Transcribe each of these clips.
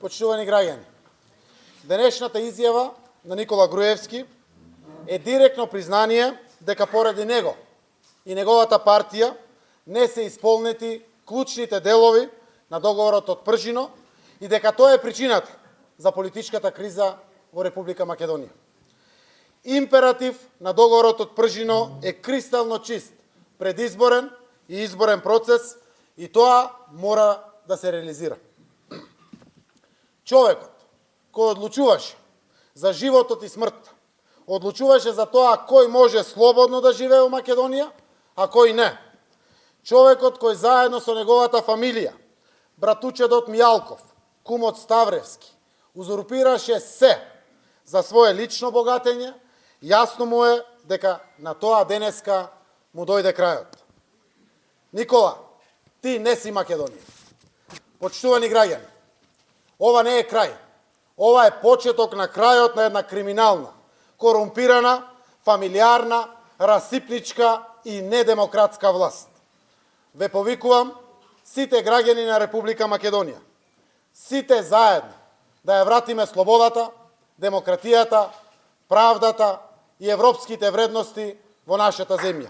почитувани граѓани, денешната изјава на Никола Груевски е директно признание дека поради него и неговата партија не се исполнети клучните делови на договорот од Пржино и дека тоа е причината за политичката криза во Република Македонија. Императив на договорот од Пржино е кристално чист, предизборен и изборен процес и тоа мора да се реализира. Човекот кој одлучуваше за животот и смртта, одлучуваше за тоа кој може слободно да живее во Македонија, а кој не. Човекот кој заедно со неговата фамилија, братучедот Мијалков, кумот Ставревски, узурпираше се за свое лично богатење, јасно му е дека на тоа денеска му дојде крајот. Никола, ти не си Македонија. Почитувани граѓани, ова не е крај. Ова е почеток на крајот на една криминална, корумпирана, фамилиарна, расипничка и недемократска власт. Ве повикувам сите граѓани на Република Македонија, сите заедно да ја вратиме слободата, демократијата, правдата и европските вредности во нашата земја.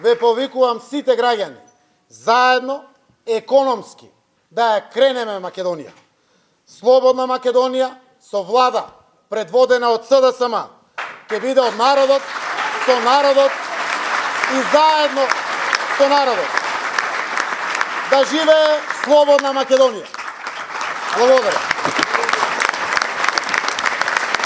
Ве повикувам сите граѓани, заедно, економски, да ја кренеме Македонија. Слободна Македонија со влада, предводена од СДСМ, ќе биде од народот, со народот и заедно со народот. Да живее слободна Македонија. Благодарам.